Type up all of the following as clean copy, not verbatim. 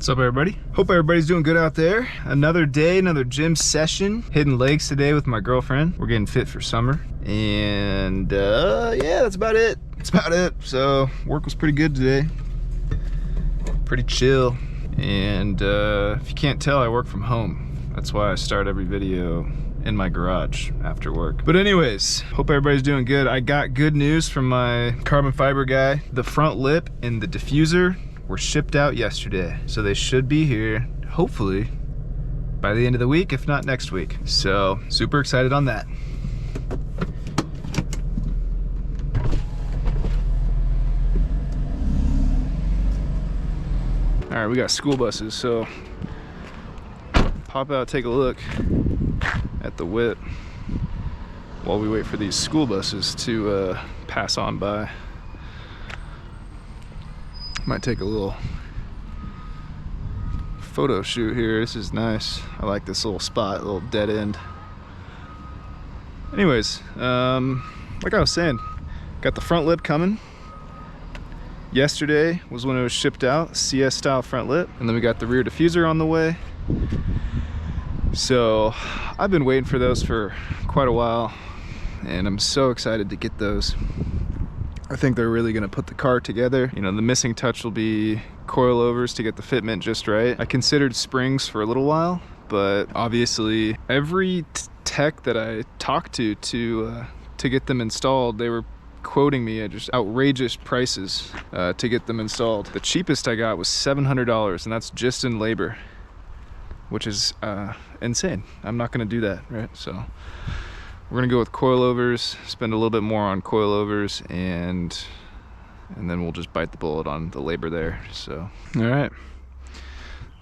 What's up, everybody? Hope everybody's doing good out there. Another day, another gym session. Hitting legs today with my girlfriend. We're getting fit for summer. And yeah, that's about it. That's about it. So work was pretty good today. Pretty chill. And if you can't tell, I work from home. That's why I start every video in my garage after work. But anyways, hope everybody's doing good. I got good news from my carbon fiber guy. The front lip and the diffuser were shipped out yesterday. So they should be here, hopefully, by the end of the week, if not next week. So super excited on that. All right, we got school buses, so pop out, take a look at the whip while we wait for these school buses to pass on by. Might take a little photo shoot here. This is nice. I like this little spot, little dead end. Anyways, like I was saying, got the front lip coming. Yesterday was when it was shipped out, CS style front lip, and then we got the rear diffuser on the way. So I've been waiting for those for quite a while, and I'm so excited to get those. I think they're really gonna put the car together. You know, the missing touch will be coilovers to get the fitment just right. I considered springs for a little while, but obviously every tech that I talked to get them installed, they were quoting me at just outrageous prices to get them installed. The cheapest I got was $700, and that's just in labor, which is insane. I'm not gonna do that, right? So we're gonna go with coilovers, spend a little bit more on coilovers, and then we'll just bite the bullet on the labor there. So, all right,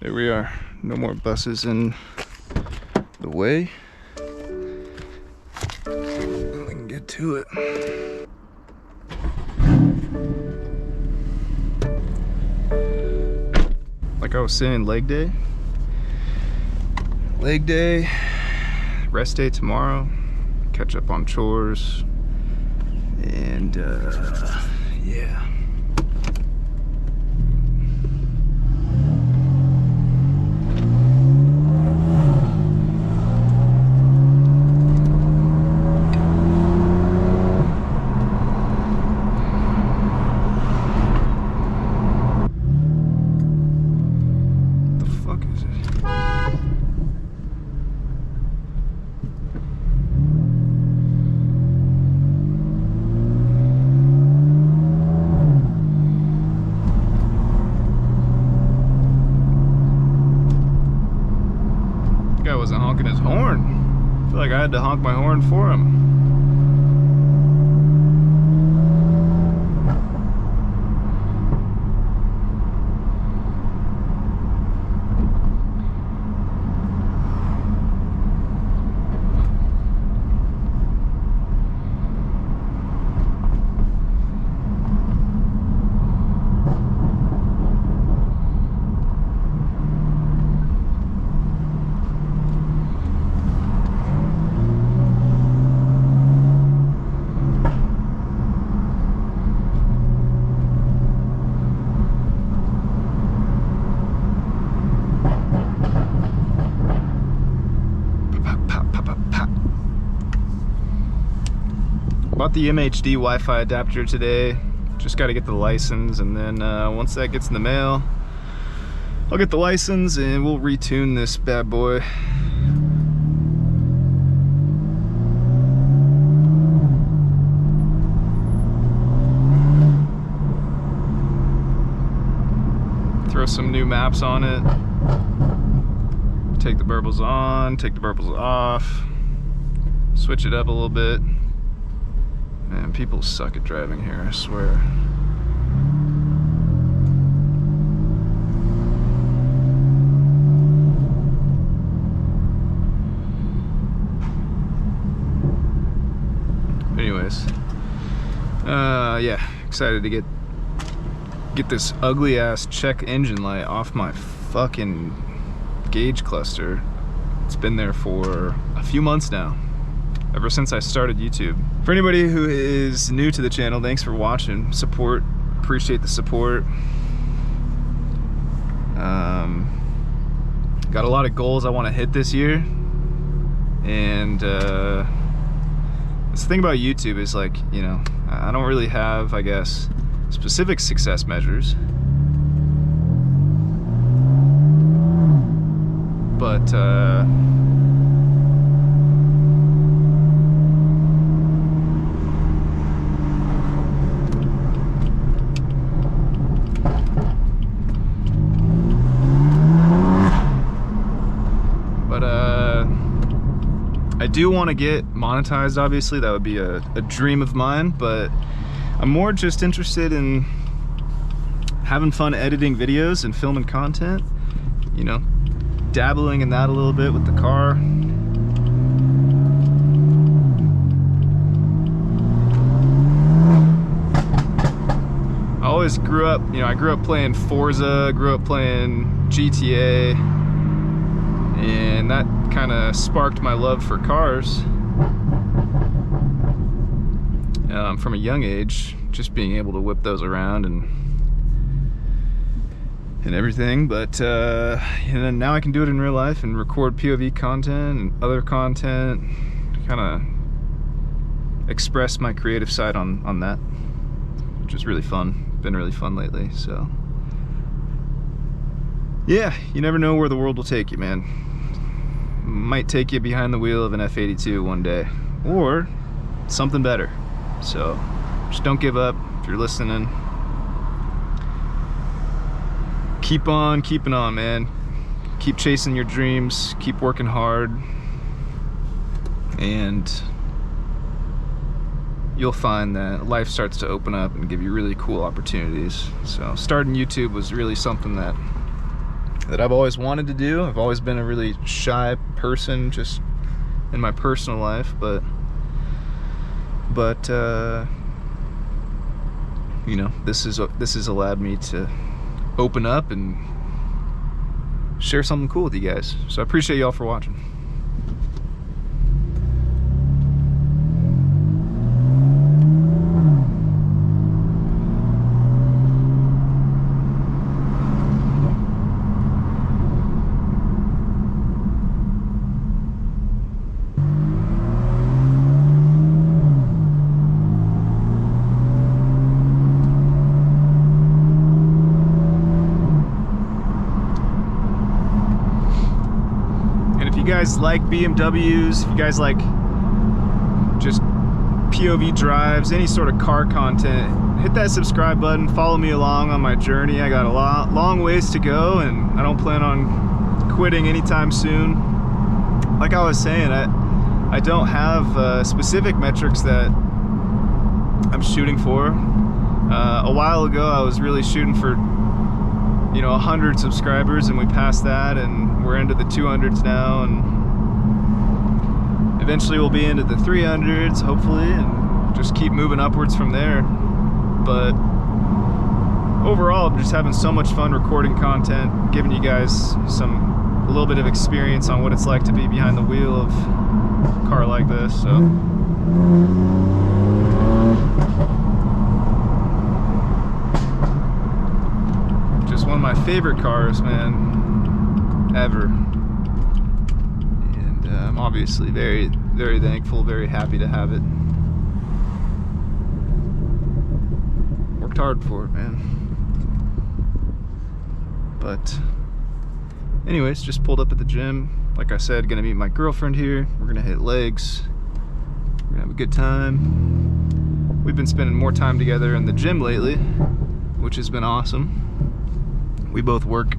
there we are. No more buses in the way. We can get to it. Like I was saying, leg day, rest day tomorrow, catch up on chores, and yeah. Wasn't honking his horn. I feel like I had to honk my horn for him. Bought the MHD Wi-Fi adapter today. Just got to get the license, and then once that gets in the mail, I'll get the license and we'll retune this bad boy. Throw some new maps on it. Take the burbles on, take the burbles off. Switch it up a little bit. Man, people suck at driving here, I swear. Anyways, yeah, excited to get this ugly ass check engine light off my fucking gauge cluster. It's been there for a few months now. Ever since I started YouTube. For anybody who is new to the channel, thanks for watching. Appreciate the support. Got a lot of goals I want to hit this year, and the thing about YouTube is, like, you know, I don't really have, I guess, specific success measures, but I do want to get monetized, obviously. That would be a dream of mine, but I'm more just interested in having fun editing videos and filming content, you know, dabbling in that a little bit with the car. I always grew up, you know, I grew up playing Forza, grew up playing GTA, and that kind of sparked my love for cars from a young age, just being able to whip those around and everything. But and now I can do it in real life and record POV content and other content, kind of express my creative side on that, which is really fun. Been really fun lately. So yeah, you never know where the world will take you, man. Might take you behind the wheel of an F82 one day, or something better. So just don't give up. If you're listening, keep on keeping on, man. Keep chasing your dreams, keep working hard, and you'll find that life starts to open up and give you really cool opportunities. So starting YouTube was really something that I've always wanted to do. I've always been a really shy person just in my personal life, but you know, this has allowed me to open up and share something cool with you guys. So I appreciate y'all for watching. If you guys like BMWs, if you guys like just POV drives, any sort of car content, hit that subscribe button, follow me along on my journey. I got a long ways to go, and I don't plan on quitting anytime soon. Like I was saying, I don't have specific metrics that I'm shooting for. A while ago I was really shooting for, you know, 100 subscribers, and we passed that, and we're into the 200s now, and eventually we'll be into the 300s, hopefully, and just keep moving upwards from there. But overall, I'm just having so much fun recording content, giving you guys a little bit of experience on what it's like to be behind the wheel of a car like this. So one of my favorite cars, man, ever. And I'm obviously very, very thankful, very happy to have it. Worked hard for it, man. But anyways, just pulled up at the gym. Like I said, gonna meet my girlfriend here. We're gonna hit legs. We're gonna have a good time. We've been spending more time together in the gym lately, which has been awesome. We both work,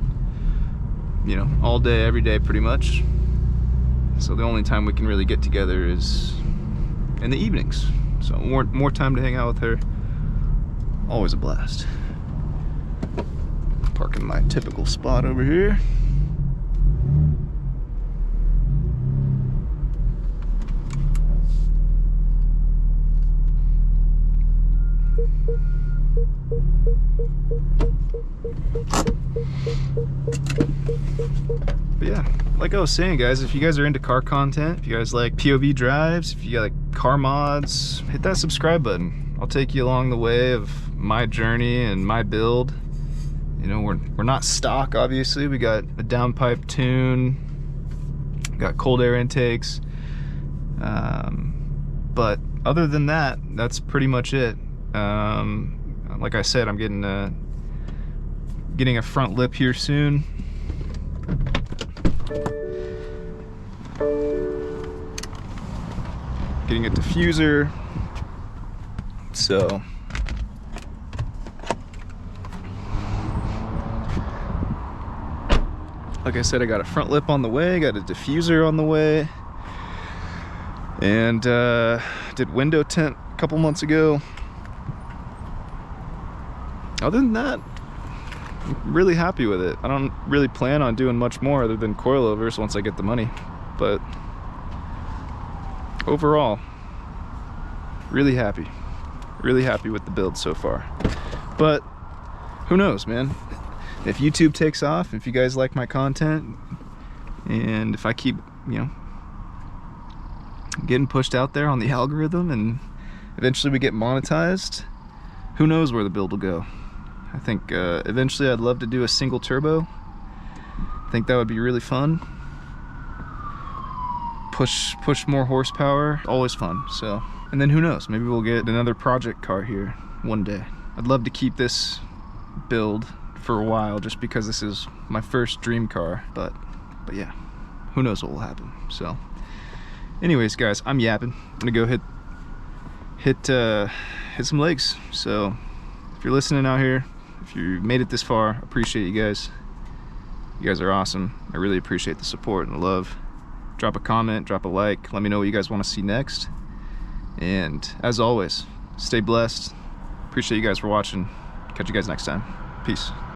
you know, all day, every day, pretty much. So the only time we can really get together is in the evenings. So more time to hang out with her. Always a blast. Parking my typical spot over here. But yeah, like I was saying, guys, if you guys are into car content, if you guys like POV drives, if you like car mods, hit that subscribe button. I'll take you along the way of my journey and my build, You know, we're not stock, obviously. We got a downpipe tune, got cold air intakes, but other than that, that's pretty much it. Like I said, I'm getting a front lip here soon. Getting a diffuser. So like I said, I got a front lip on the way, got a diffuser on the way, and did window tint a couple months ago. Other than that, I'm really happy with it. I don't really plan on doing much more other than coilovers once I get the money, but overall, really happy with the build so far. But who knows, man? If YouTube takes off, if you guys like my content, and if I keep, you know, getting pushed out there on the algorithm and eventually we get monetized, who knows where the build will go. I think eventually I'd love to do a single turbo. I think that would be really fun. Push more horsepower, always fun. So, and then who knows, maybe we'll get another project car here one day. I'd love to keep this build for a while just because this is my first dream car, but yeah, who knows what will happen. So anyways, guys, I'm yapping. I'm gonna go hit some legs. So if you're listening out here, if you made it this far, appreciate you guys. You guys are awesome. I really appreciate the support and the love. Drop a comment, drop a like, let me know what you guys want to see next. And as always, stay blessed. Appreciate you guys for watching. Catch you guys next time. Peace.